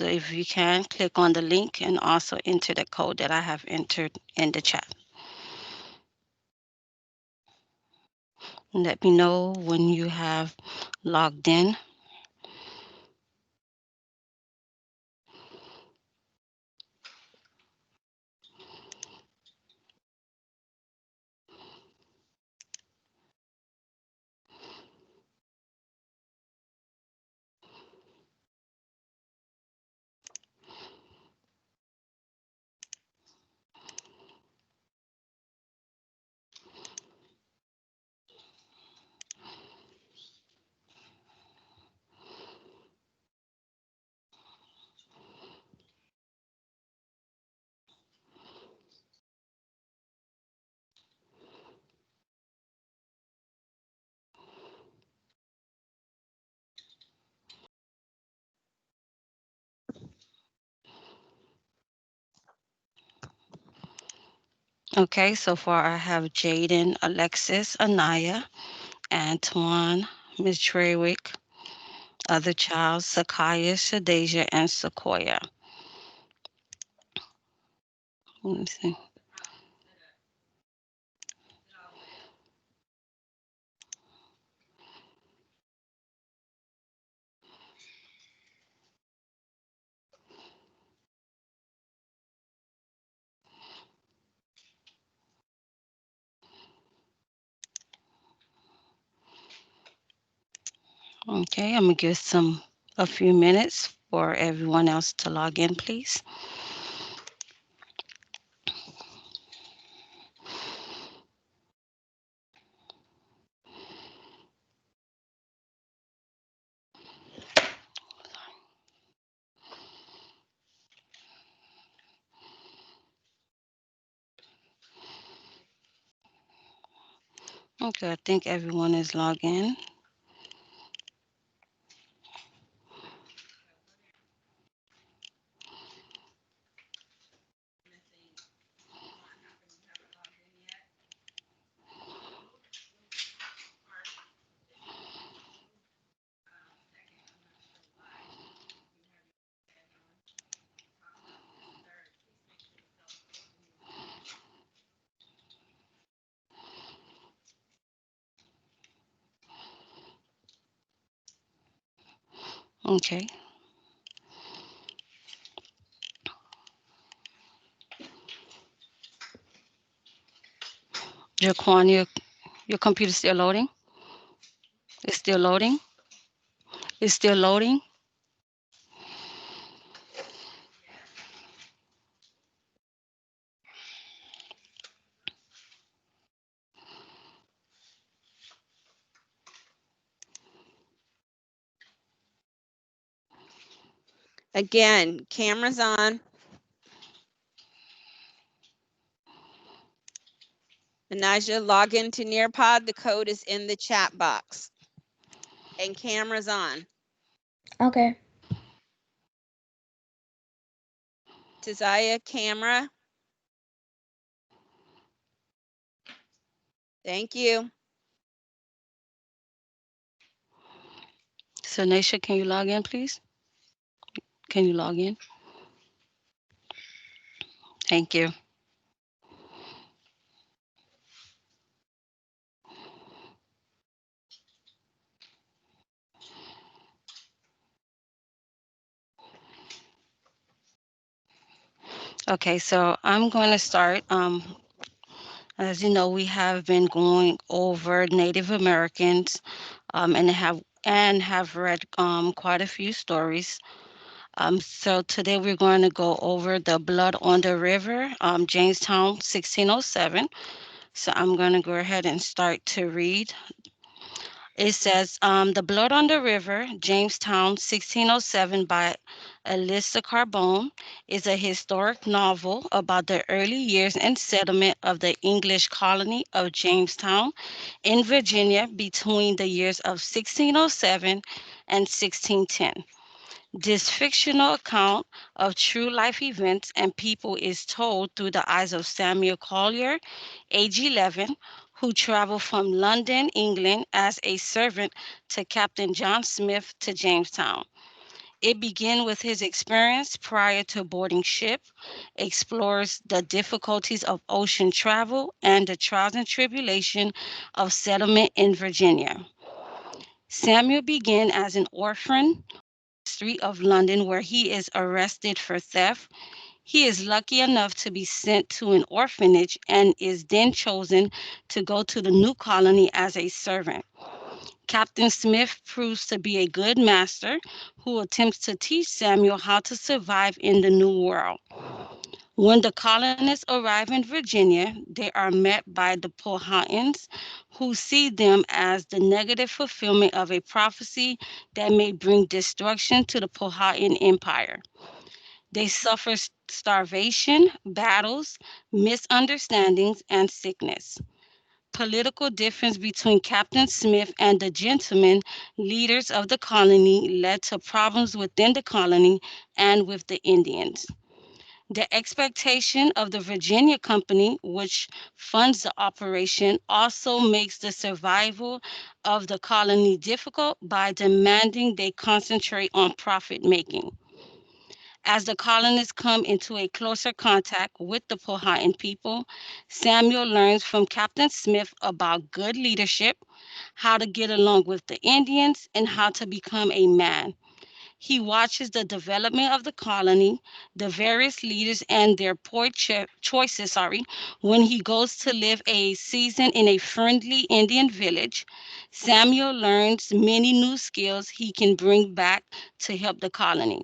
So if you can, click on the link and also enter the code that I have entered in the chat. Let me know when you have logged in. Okay, so far I have Jaden, Alexis, Anaya, Antoine, Miss Trawick, other child, Sakaya, Shadeja, and Sequoia. Let me see. Okay, I'm gonna give a few minutes for everyone else to log in, please. Okay, I think everyone is logged in. Okay. Jaquan, your computer still loading? It's still loading? It's still loading? Again, cameras on. Anaja, log into Nearpod. The code is in the chat box. And cameras on. Okay. Tizaya, camera. Thank you. So Nasha, can you log in, please? Can you log in? Thank you. Okay, so I'm going to start. As you know, we have been going over Native Americans, and have read quite a few stories. So today we're going to go over the Blood on the River, Jamestown, 1607. So I'm going to go ahead and start to read. It says, The Blood on the River, Jamestown, 1607 by Alyssa Carbone is a historic novel about the early years and settlement of the English colony of Jamestown in Virginia between the years of 1607 and 1610. This fictional account of true life events and people is told through the eyes of Samuel Collier, age 11, who traveled from London, England, as a servant to Captain John Smith to Jamestown. It begins with his experience prior to boarding ship, explores the difficulties of ocean travel and the trials and tribulation of settlement in Virginia. Samuel began as an orphan street of London where he is arrested for theft. He is lucky enough to be sent to an orphanage and is then chosen to go to the new colony as a servant. Captain Smith proves to be a good master who attempts to teach Samuel how to survive in the new world. When the colonists arrive in Virginia, they are met by the Powhatans, who see them as the negative fulfillment of a prophecy that may bring destruction to the Powhatan Empire. They suffer starvation, battles, misunderstandings, and sickness. Political difference between Captain Smith and the gentlemen leaders of the colony led to problems within the colony and with the Indians. The expectation of the Virginia Company, which funds the operation, also makes the survival of the colony difficult by demanding they concentrate on profit making. As the colonists come into a closer contact with the Powhatan people, Samuel learns from Captain Smith about good leadership, how to get along with the Indians, and how to become a man. He watches the development of the colony, the various leaders and their choices, when he goes to live a season in a friendly Indian village. Samuel learns many new skills he can bring back to help the colony.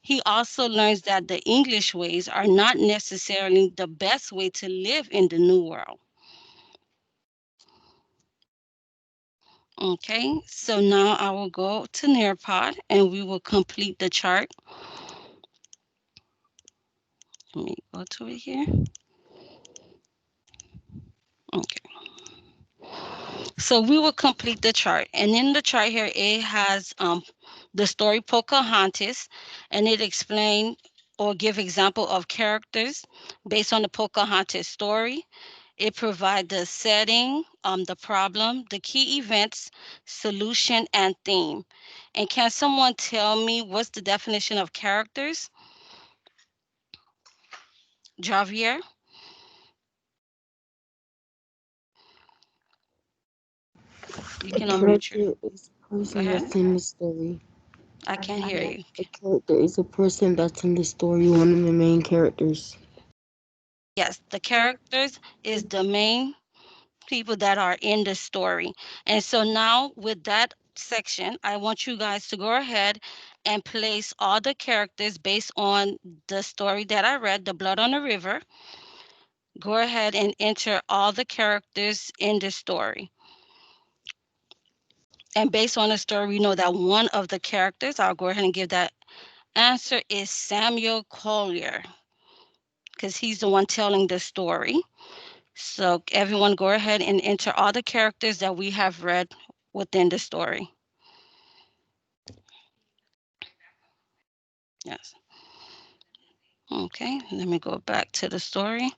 He also learns that the English ways are not necessarily the best way to live in the New World. Okay, so now I will go to Nearpod and we will complete the chart. Let me go to it here. Okay, so we will complete the chart. And in the chart here, it has the story Pocahontas, and it explain or give example of characters based on the Pocahontas story. It provides the setting, the problem, the key events, solution, and theme. And can someone tell me what's the definition of characters? Javier, you A can unmute your. character is a Go person ahead. that's in the story. I can't hear you. A character is a person that's in the story, one of the main characters. Yes, the characters is the main people that are in the story. And so now with that section, I want you guys to go ahead and place all the characters based on the story that I read, The Blood on the River. Go ahead and enter all the characters in the story. And based on the story, we know that one of the characters, I'll go ahead and give that answer, is Samuel Collier, because he's the one telling the story. So everyone go ahead and enter all the characters that we have read within the story. Yes. Okay, let me go back to the story.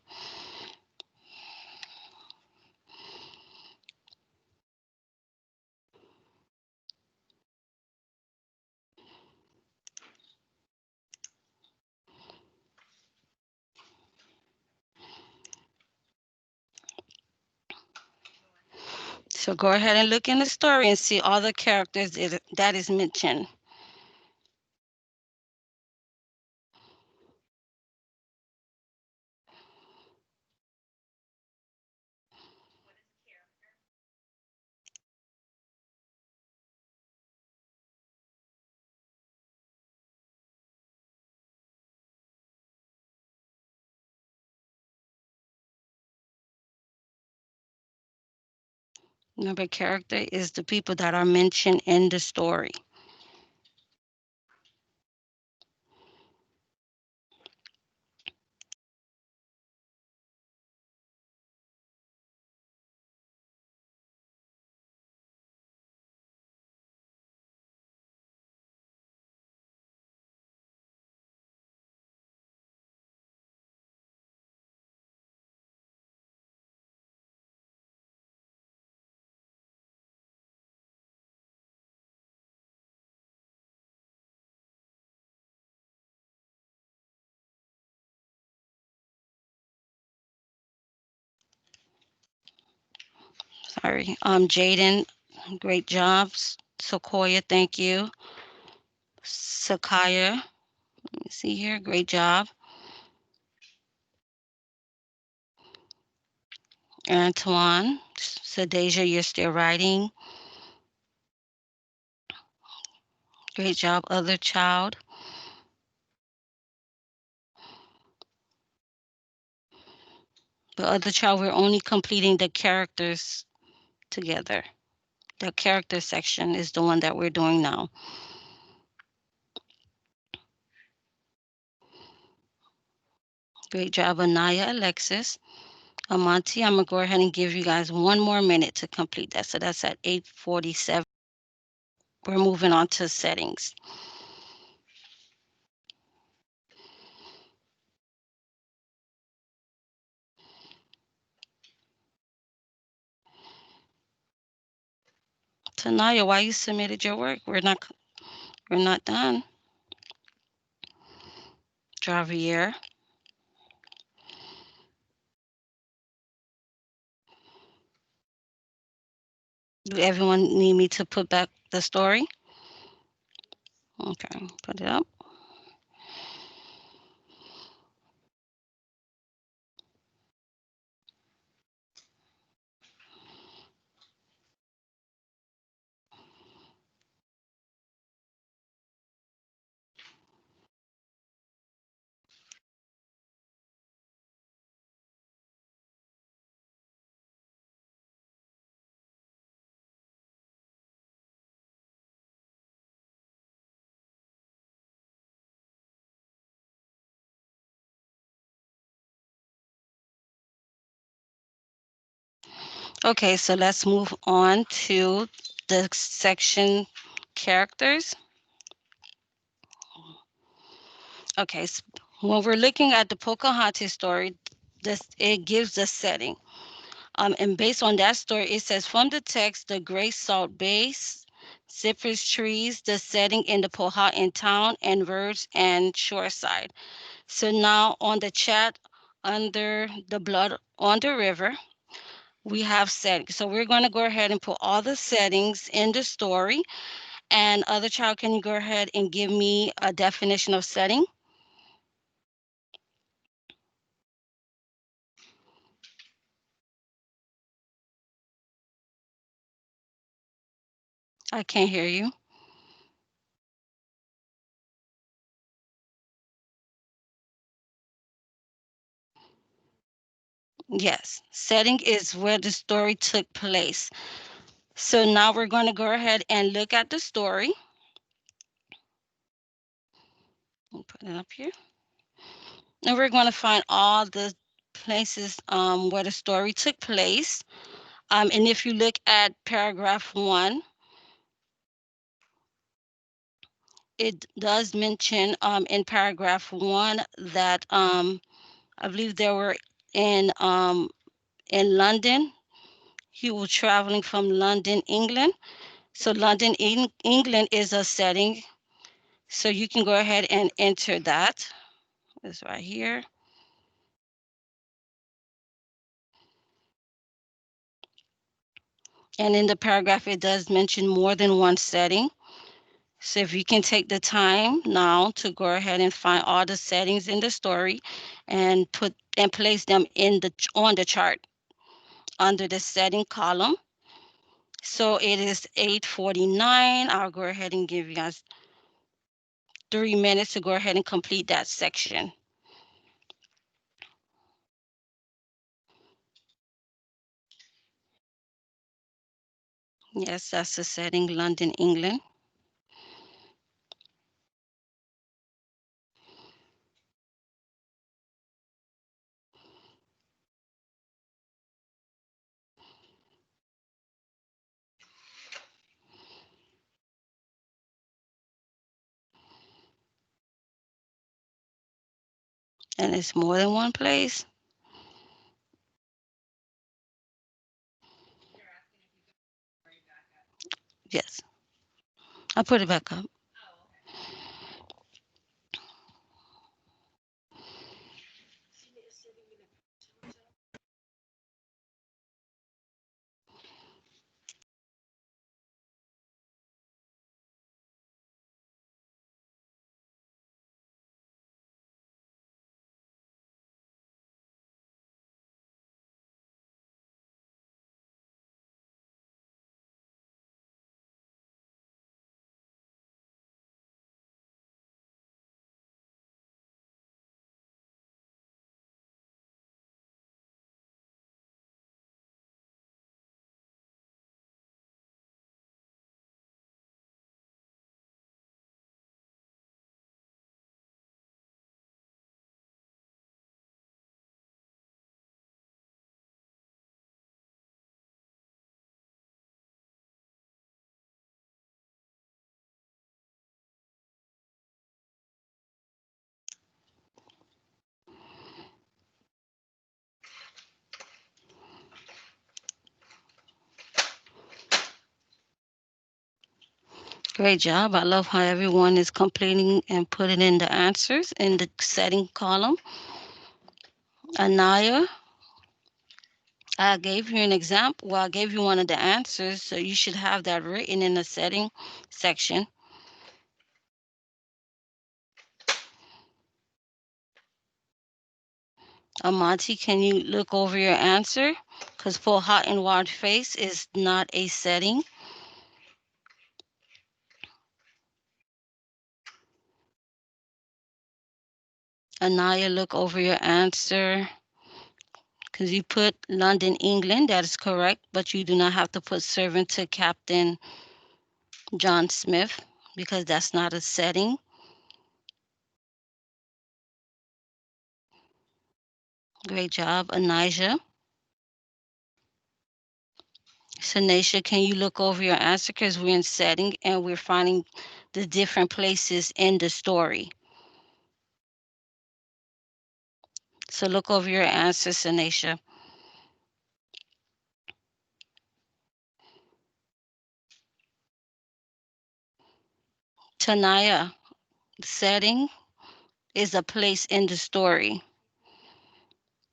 So go ahead and look in the story and see all the characters that is mentioned. Remember, character is the people that are mentioned in the story. All right. Jaden, great jobs. Sequoia, thank you. Sakaya, let me see here, great job. Antoine, Sadeja, you're still writing. Great job, other child. The other child, we're only completing the characters together. The character section is the one that we're doing now. Great job, Anaya, Alexis. Amonte, I'm gonna go ahead and give you guys 1 more minute to complete that. So that's at 8:47. We're moving on to settings. Tanaya, why you submitted your work? We're not done. Javier, do everyone need me to put back the story? Okay, put it up. Okay, so let's move on to the section characters. Okay, so when we're looking at the Pocahontas story, this it gives the setting. And based on that story, it says from the text, the Great Salt Base, cypress trees, the setting in the Powhatan town, and verge and shoreside. So now on the chat under the blood on the river, we have settings. So we're going to go ahead and put all the settings in the story. And other child, can you go ahead and give me a definition of setting? I can't hear you. Yes, setting is where the story took place. So now we're going to go ahead and look at the story. I'll put it up here. And we're going to find all the places where the story took place. And if you look at paragraph 1, it does mention in paragraph 1 that I believe they were in London. He was traveling from London, England. So London, England is a setting. So you can go ahead and enter that. It's right here. And in the paragraph, it does mention more than one setting. So if you can take the time now to go ahead and find all the settings in the story and put and place them in the on the chart under the setting column. So it is 8:49. I'll go ahead and give you guys 3 minutes to go ahead and complete that section. Yes, that's the setting, London, England. And it's more than one place. Yes, I put it back up. Great job. I love how everyone is completing and putting in the answers in the setting column. Anaya, I gave you an example. Well, I gave you one of the answers, so you should have that written in the setting section. Amati, can you look over your answer? Because for hot and wild face is not a setting. Anaya, look over your answer. Because you put London, England, that is correct, but you do not have to put servant to Captain John Smith because that's not a setting. Great job, Anijah. Sanasha, can you look over your answer because we're in setting and we're finding the different places in the story. So look over your answer, Sanasha. Tanaya, setting is a place in the story.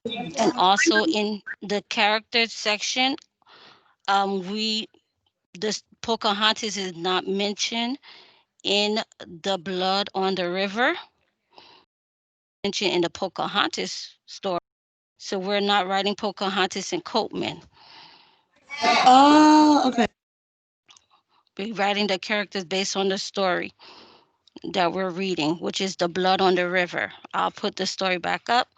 And also in the characters section, we this Pocahontas is not mentioned in the Blood on the River, mentioned in the Pocahontas story. So we're not writing Pocahontas and Coatman. Oh, okay. We're writing the characters based on the story that we're reading, which is the Blood on the River. I'll put the story back up,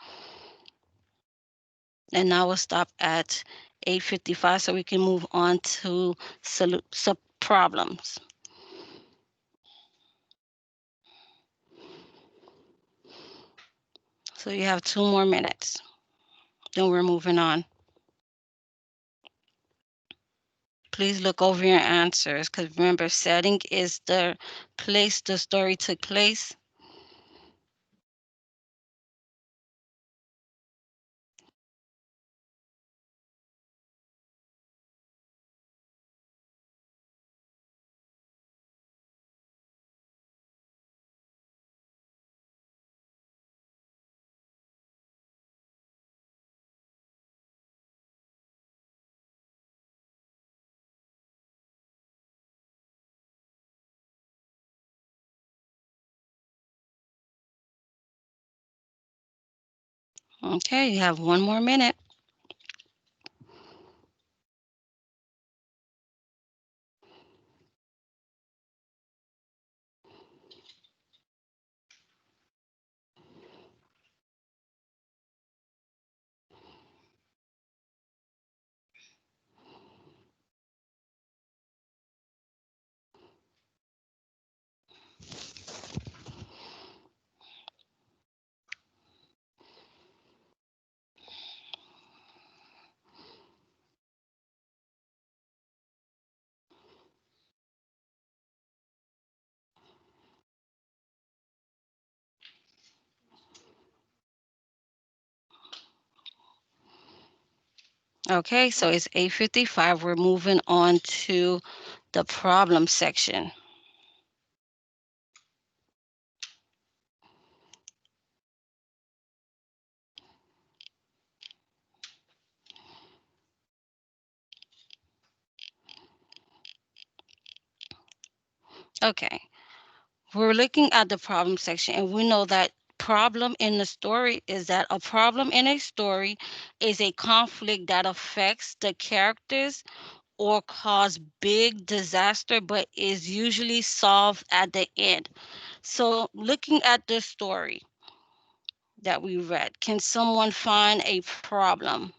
and now we'll stop at 8:55 so we can move on to sub problems. So you have 2 more minutes. Then we're moving on. Please look over your answers because remember, setting is the place the story took place. Okay, you have 1 more minute. Okay, so it's 8:55. We're moving on to the problem section. Okay, we're looking at the problem section, and we know that problem in the story is that a problem in a story is a conflict that affects the characters or cause big disaster, but is usually solved at the end. So, looking at the story that we read, can someone find a problem?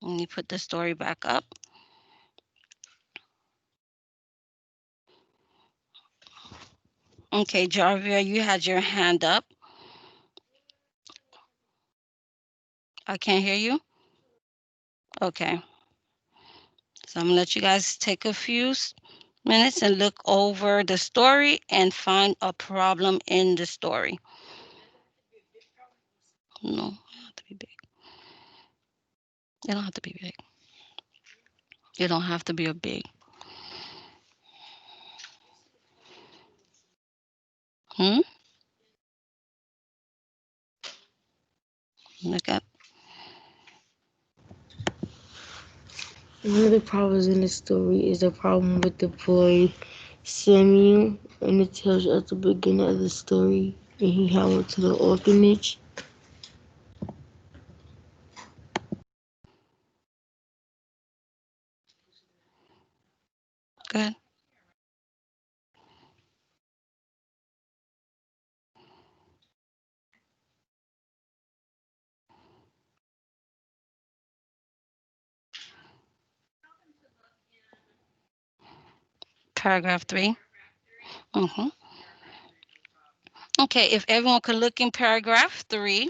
Let me put the story back up. Okay, Jarvia, you had your hand up. I can't hear you. Okay, so I'm gonna let you guys take a few minutes and look over the story and find a problem in the story. No, it don't have to be big. It don't have to be big. It don't have to be a big. Hmm? Look at. One of the problems in the story is the problem with the boy Samuel, and it tells you at the beginning of the story, and he had went to the orphanage. Good. Paragraph 3. Hmm. Okay, if everyone could look in paragraph 3,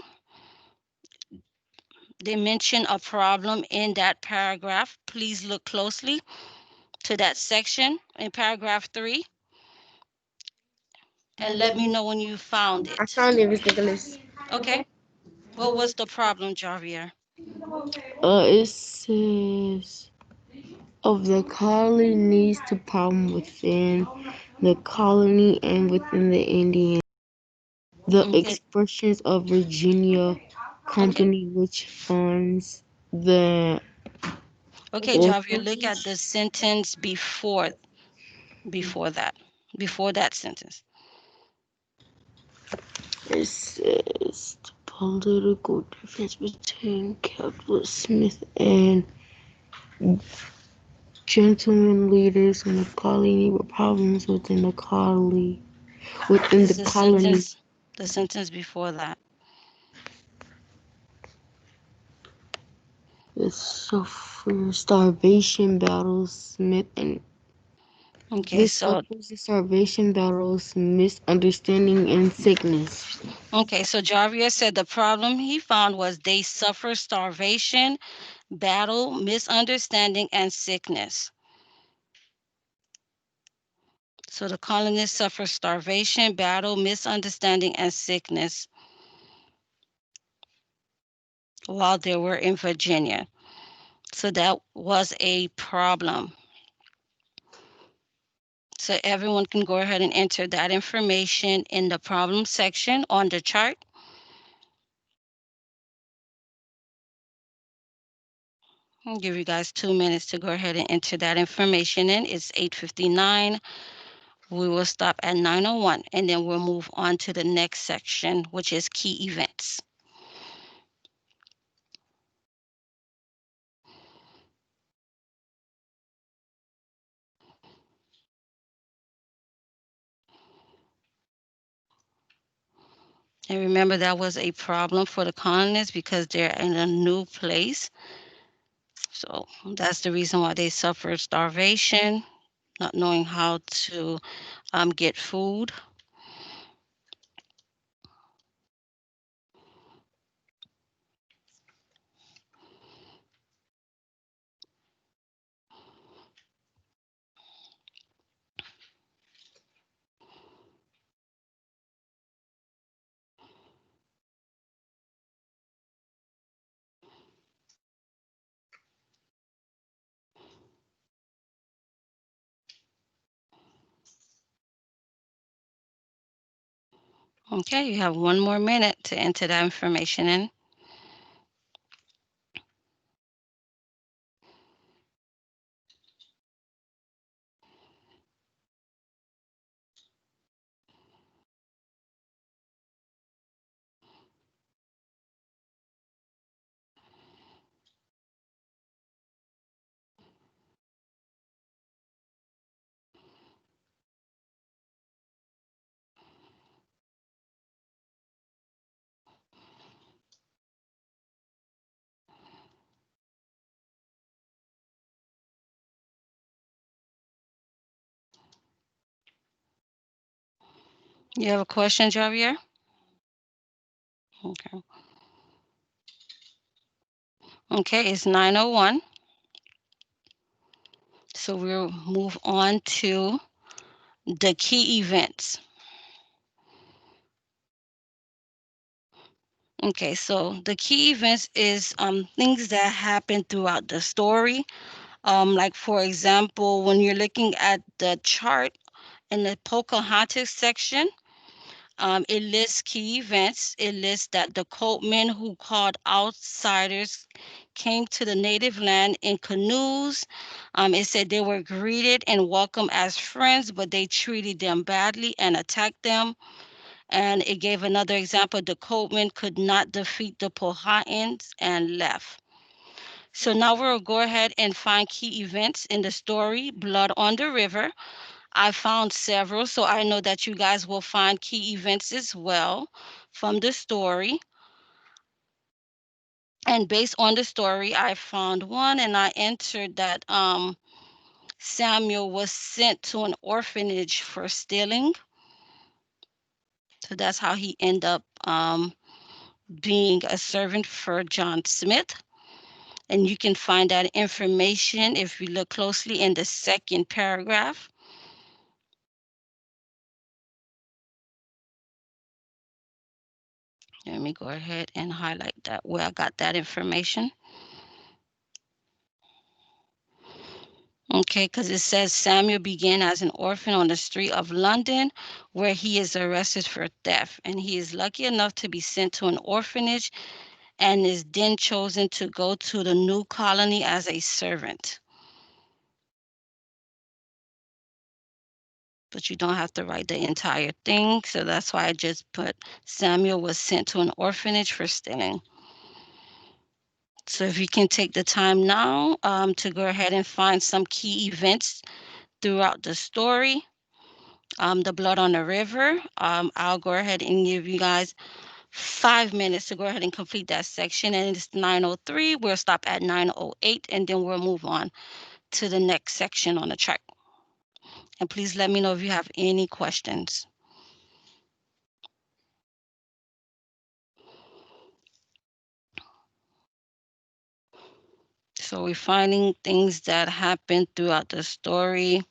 they mention a problem in that paragraph. Please look closely to that section in paragraph 3 and let me know when you found I it. found it, Mr. Nicholas. Okay, what was the problem, Javier? It says of the colonies to problem within the colony and within the Indian. The Okay, expressions of Virginia okay, Company which funds the okay, Javier, look at orphanage. the sentence before that sentence. It says the political difference between capitalist Smith and gentleman leaders in the colony were problems within the It's colony. the sentence before that. The suffer starvation battles Smith and Okay, the so suffers the starvation battles, misunderstanding and sickness. okay, so Javier said the problem he found was they suffer starvation, battle, misunderstanding, and sickness. So the colonists suffer starvation, battle, misunderstanding, and sickness while they were in Virginia. So that was a problem. So everyone can go ahead and enter that information in the problem section on the chart. I'll give you guys 2 minutes to go ahead and enter that information in. It's 8:59. We will stop at 9:01 and then we'll move on to the next section, which is key events. And remember, that was a problem for the colonists because they're in a new place. So that's the reason why they suffered starvation, not knowing how to get food. Okay, you have 1 more minute to enter that information in. You have a question, Javier? Okay. Okay, it's 9:01. So we'll move on to the key events. Okay, so the key events is things that happen throughout the story. Like for example, when you're looking at the chart in the Pocahontas section, it lists key events. It lists that the Coatmen who called outsiders came to the native land in canoes. It said they were greeted and welcomed as friends, but they treated them badly and attacked them. And it gave another example: the Coatmen could not defeat the Powhatans and left. So now we'll go ahead and find key events in the story Blood on the River. I found several, so I know that you guys will find key events as well from the story. And based on the story, I found one and I entered that Samuel was sent to an orphanage for stealing. So that's how he ended up being a servant for John Smith. And you can find that information if you look closely in the second paragraph. Let me go ahead and highlight that where I got that information. Okay, because it says Samuel began as an orphan on the street of London, where he is arrested for theft. And he is lucky enough to be sent to an orphanage and is then chosen to go to the new colony as a servant. But you don't have to write the entire thing. So that's why I just put Samuel was sent to an orphanage for stealing. So if you can take the time now to go ahead and find some key events throughout the story. The blood on the river. I'll go ahead and give you guys 5 minutes to go ahead and complete that section. And it's 9:03. We'll stop at 9:08 and then we'll move on to the next section on the track. And please let me know if you have any questions. So we're finding things that happen throughout the story.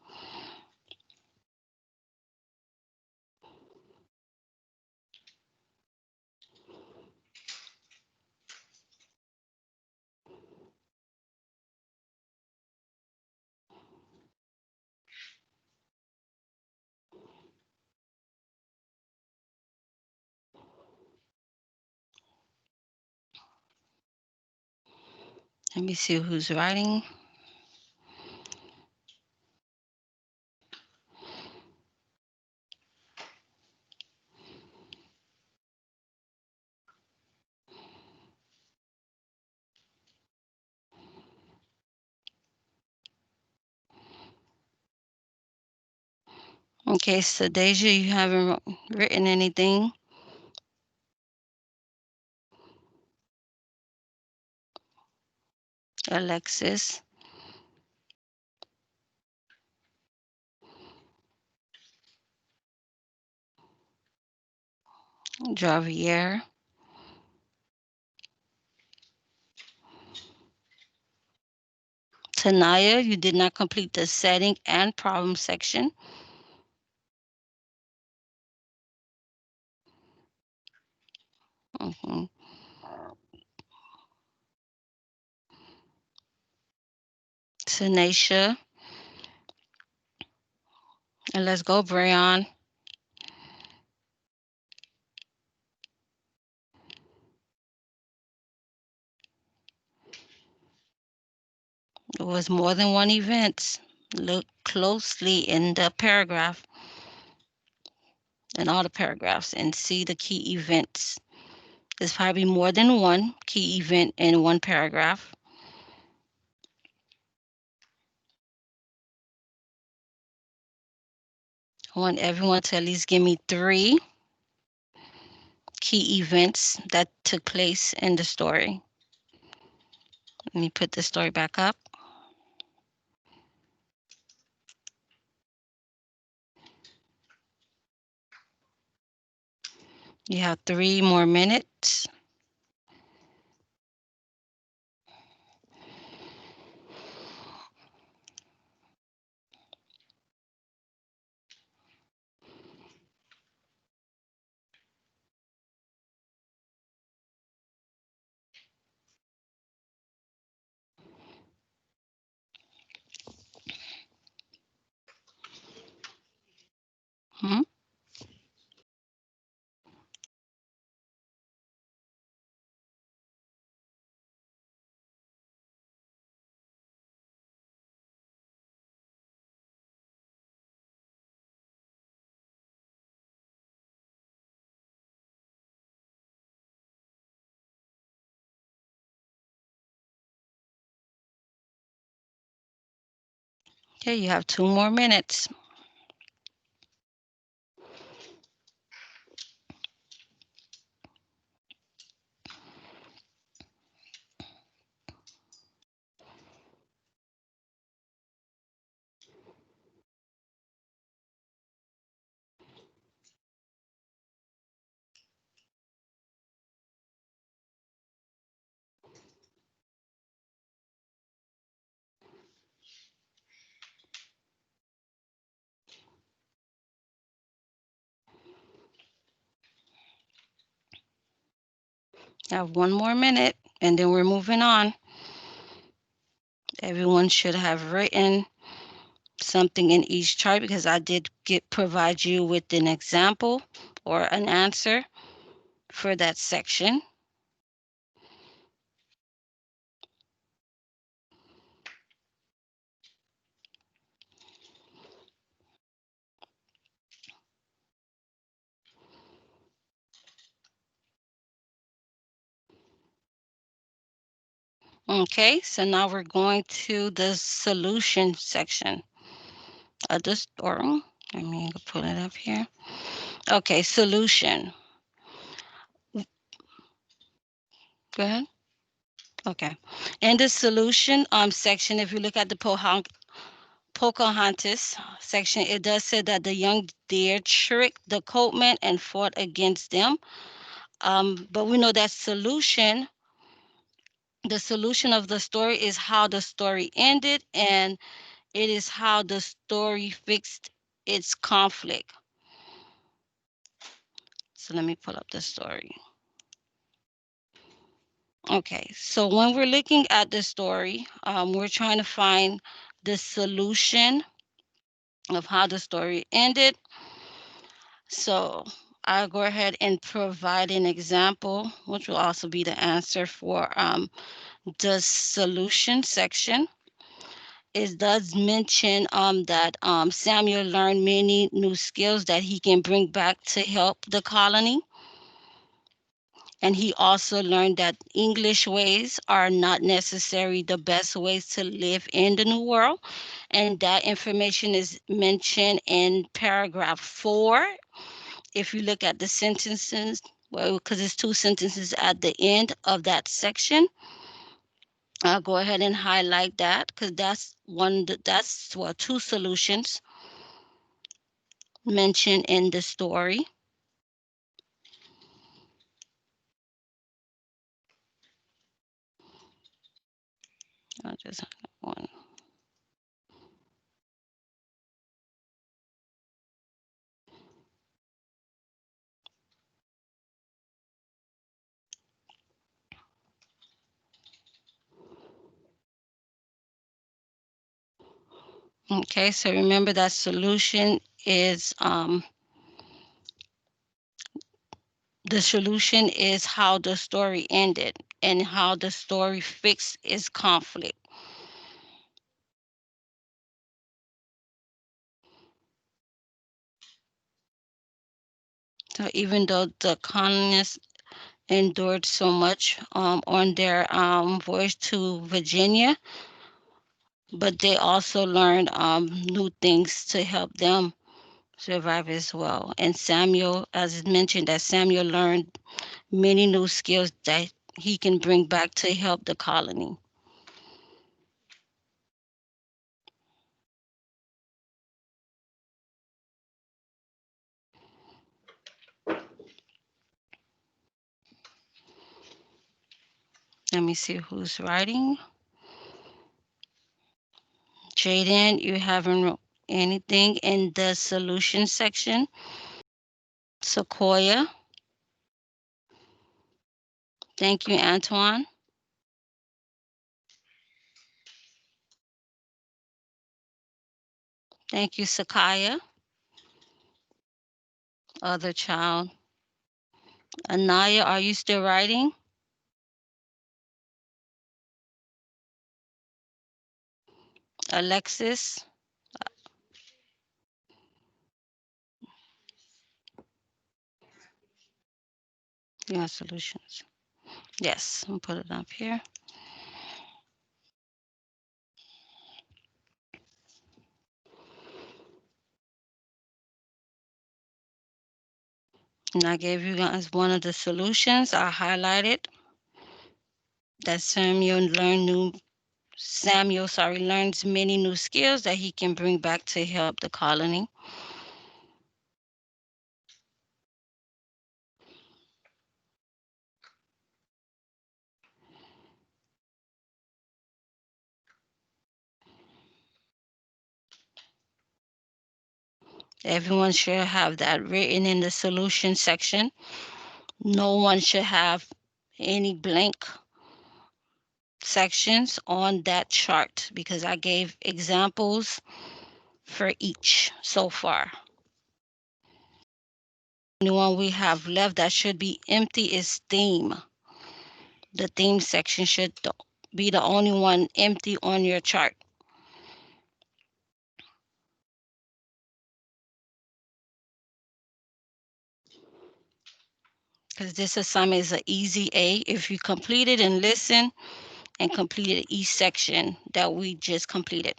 Let me see who's writing. Okay, so Deja, you haven't written anything. Alexis, Javier, Tanaya, you did not complete the setting and problem section. Mhm. Tanisha, and let's go, Brayon. It was more than one event. Look closely in the paragraph, in all the paragraphs, and see the key events. There's probably more than one key event in one paragraph. I want everyone to at least give me 3 key events that took place in the story. Let me put the story back up. You have 3 more minutes. Hmm. Okay, you have 2 more minutes. You have 1 more minute, and then we're moving on. Everyone should have written something in each chart because I did provide you with an example or an answer for that section. Okay, so now we're going to the solution section of the story. Let me put it up here. Okay, solution. Go ahead. Okay. In the solution section, if you look at the Pocahontas section, it does say that the young deer tricked the coatman and fought against them. But we know that the solution of the story is how the story ended, and it is how the story fixed its conflict. So let me pull up the story. Okay, so when we're looking at the story, we're trying to find the solution of how the story ended. So I'll go ahead and provide an example, which will also be the answer for the solution section. It does mention that Samuel learned many new skills that he can bring back to help the colony. And he also learned that English ways are not necessarily the best ways to live in the New World. And that information is mentioned in paragraph 4. If you look at the sentences, well, because it's 2 sentences at the end of that section, I'll go ahead and highlight that because that's well, 2 solutions mentioned in the story. I'll just highlight one. Okay, so remember that solution is the solution is how the story ended and how the story fixed its conflict. So even though the colonists endured so much on their voyage to Virginia, but they also learned new things to help them survive as well. And Samuel, as it mentioned, that Samuel learned many new skills that he can bring back to help the colony. Let me see who's writing. Jaden, you haven't wrote anything in the solution section. Sequoia, thank you, Antoine. Thank you, Sakaya. Other child. Anaya, are you still writing? Alexis, you have solutions. Yes, I'll put it up here. And I gave you guys one of the solutions. I highlighted that Samuel learns many new skills that he can bring back to help the colony. Everyone should have that written in the solution section. No one should have any blank sections on that chart because I gave examples for each so far. The only one we have left that should be empty is theme. The theme section should be the only one empty on your chart because this assignment is an easy A if you complete it and listen and completed each section that we just completed.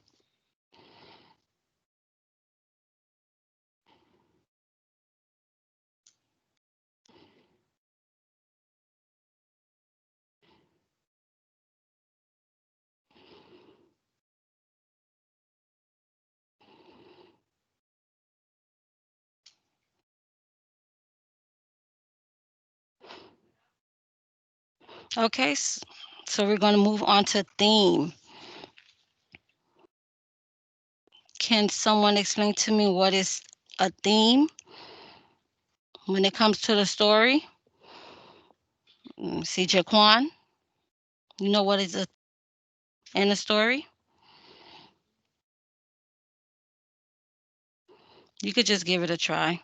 Okay, so we're going to move on to theme. Can someone explain to me what is a theme when it comes to the story? See, Jaquan, you know what is a in a story? You could just give it a try.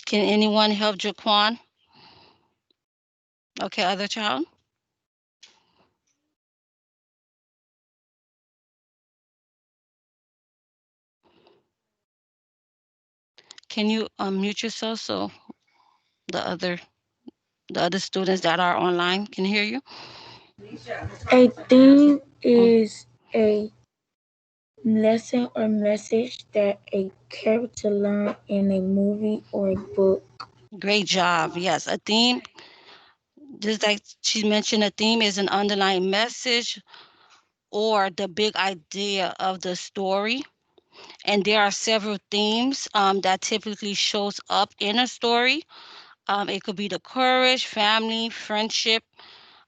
Can anyone help Jaquan? Okay, other child. Can you unmute yourself so the other the other students that are online can hear you? A theme Mm, is a lesson or message that a character learned in a movie or a book. great job. Yes, a theme, just like she mentioned, a theme is an underlying message or the big idea of the story. And there are several themes that typically shows up in a story. It could be the courage, family, friendship,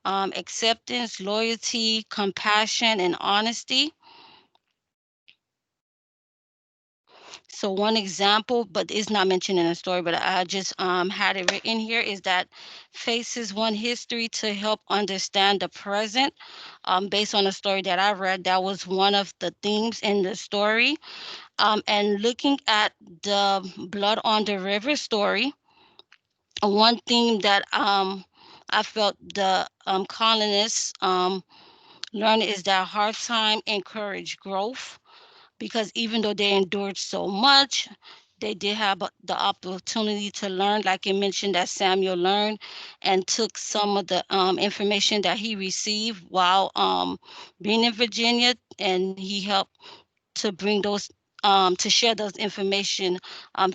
acceptance, loyalty, compassion, and honesty. So one example, but it's not mentioned in the story, but I just had it written here, is that faces one history to help understand the present. Based on a story that I read, that was one of the themes in the story. And looking at the Blood on the River story, one theme that I felt the colonists learned is that hard time encourage growth because even though they endured so much, they did have the opportunity to learn, like it mentioned that Samuel learned and took some of the information that he received while being in Virginia, and he helped to bring those, to share those information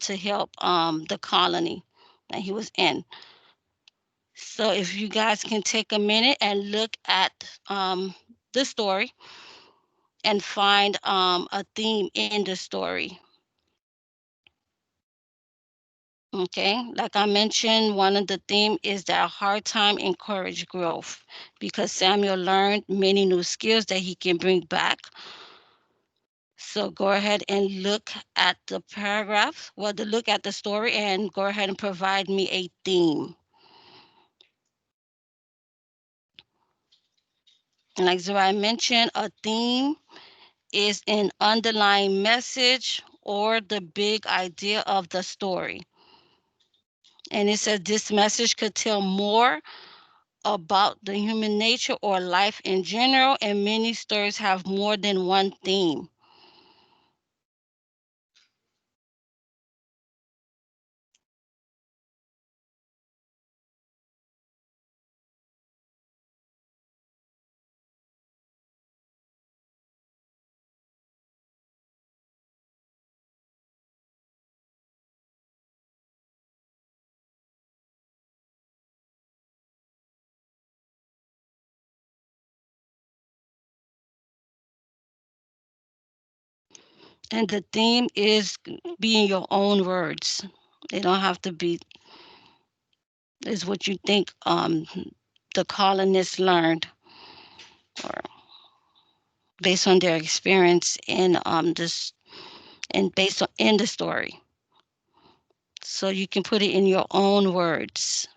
to help the colony that he was in. So if you guys can take a minute and look at the story and find a theme in the story. Okay, like I mentioned, one of the theme is that hard time encourage growth because Samuel learned many new skills that he can bring back. So go ahead and look at the paragraph, well, to look at the story and go ahead and provide me a theme. And like Zariah mentioned, a theme is an underlying message or the big idea of the story. And it says this message could tell more about the human nature or life in general, and many stories have more than one theme. And the theme is be in your own words. They don't have to be is what you think the colonists learned or based on their experience in this and based on in the story. So you can put it in your own words.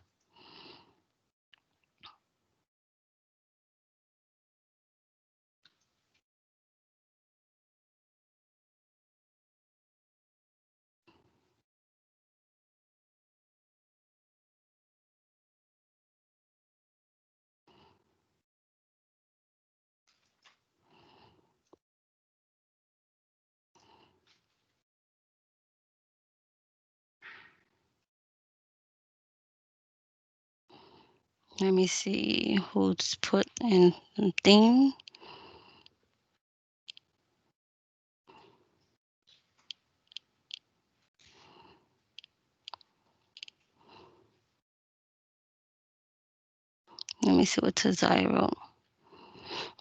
Let me see who's put in theme. Let me see what Tazaya wrote.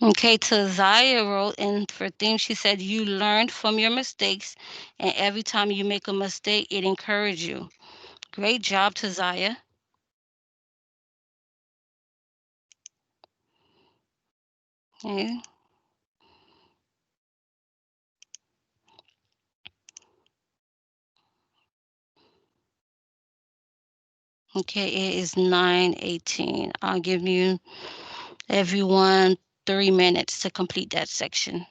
Okay, Tazaya wrote, and for theme, she said, you learned from your mistakes, and every time you make a mistake, it encourages you. Great job, Tazaya. Okay. Okay, it is 9:18. I'll give you everyone 3 minutes to complete that section.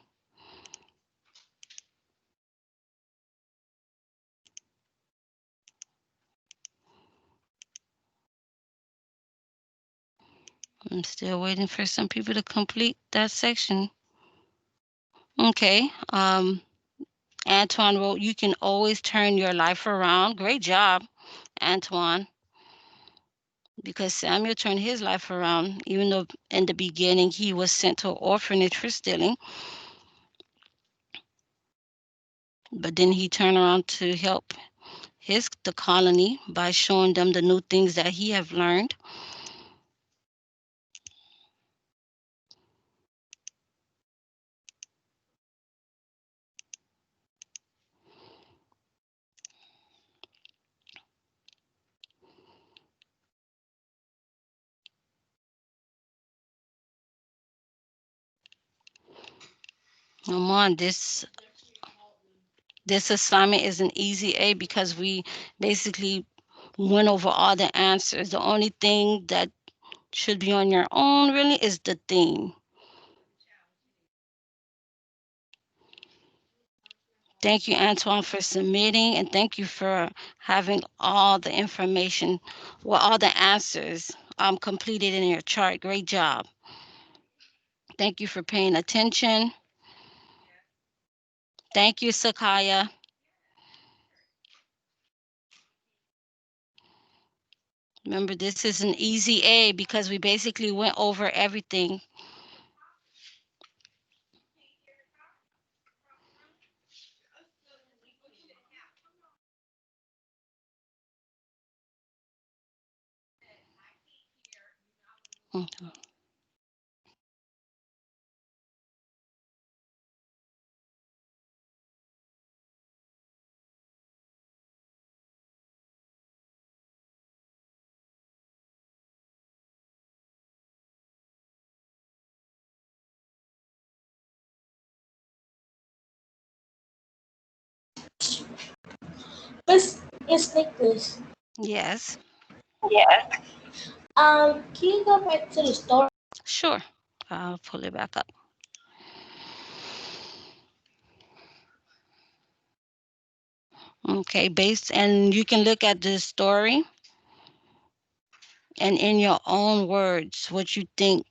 I'm still waiting for some people to complete that section. Okay. Antoine wrote, you can always turn your life around. Great job, Antoine. Because Samuel turned his life around, even though in the beginning he was sent to an orphanage for stealing, but then he turned around to help the colony by showing them the new things that he have learned. Come on, this assignment is an easy A because we basically went over all the answers. The only thing that should be on your own really is the theme. Thank you, Antoine, for submitting, and thank you for having all the information, well, all the answers completed in your chart. Great job. Thank you for paying attention. Thank you, Sakaya. Remember, this is an easy A because we basically went over everything. Mhm. Miss Nicholas. Yes, Yeah. Can you go back to the story? sure. I'll pull it back up. Okay, based, and you can look at this story and in your own words, what you think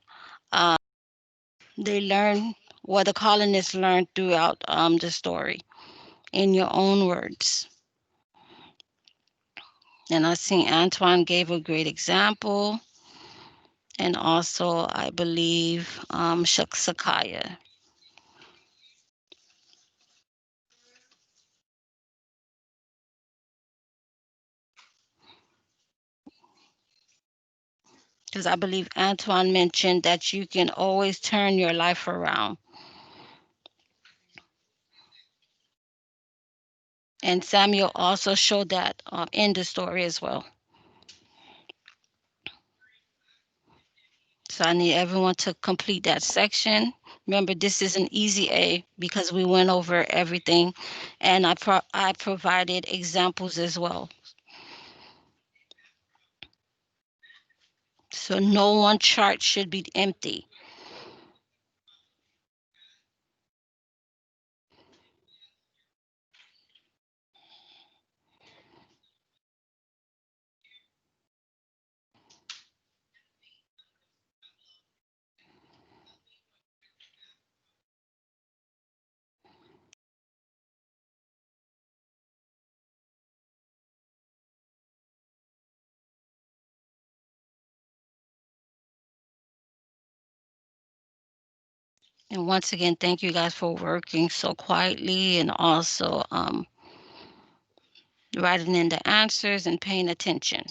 they learned, what the colonists learned throughout the story, in your own words. And I think Antoine gave a great example, and also I believe Sakaya, because I believe Antoine mentioned that you can always turn your life around. And Samuel also showed that in the story as well. So I need everyone to complete that section. Remember, this is an easy A because we went over everything, and I provided examples as well. So no one chart should be empty. And once again, thank you guys for working so quietly and also writing in the answers and paying attention.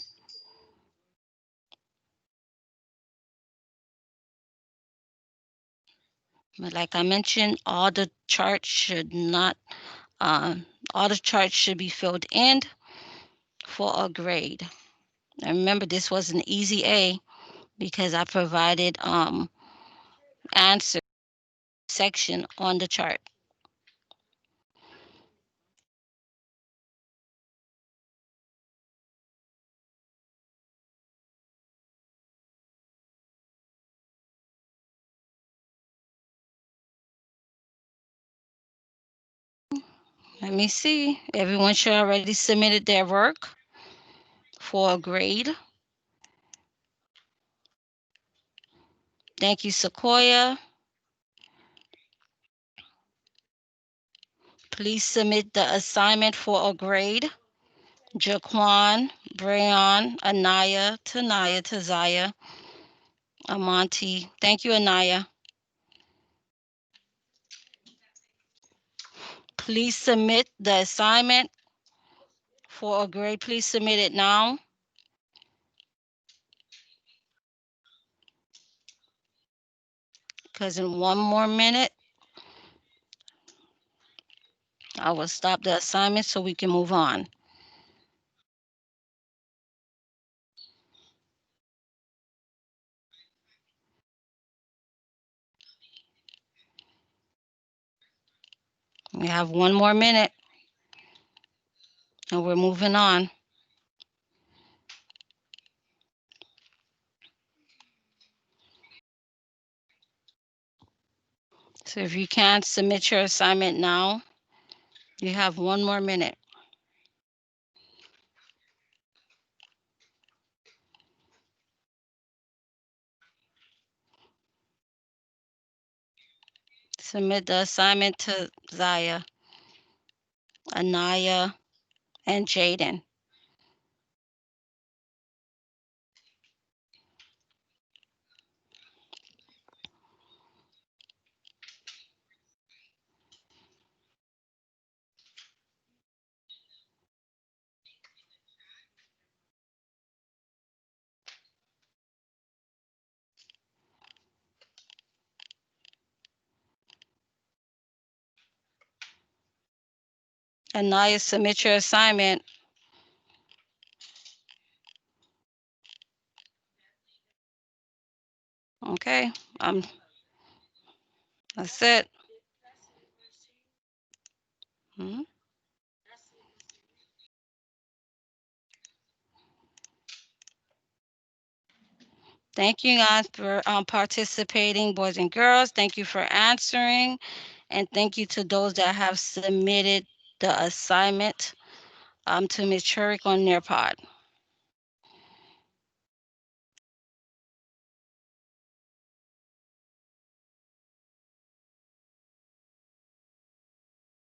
But like I mentioned, uh, all the charts should be filled in for a grade. And remember, this was an easy A because I provided answer section on the chart. Let me see. Everyone should already submitted their work for a grade. Thank you, Sequoia. Please submit the assignment for a grade. Jaquan, Brayon, Anaya, Tanaya, Tazaya, Amonte. Thank you, Anaya. Please submit the assignment for a grade. Please submit it now. Because in one more minute, I will stop the assignment so we can move on. We have one more minute and we're moving on. So if you can't submit your assignment now, you have one more minute. Submit the assignment to Zaya, Anaya, and Jaden. Anaya, submit your assignment. Okay, that's it. Mhm. Thank you guys for participating, boys and girls. Thank you for answering. And thank you to those that have submitted the assignment to Ms. Churik on Nearpod.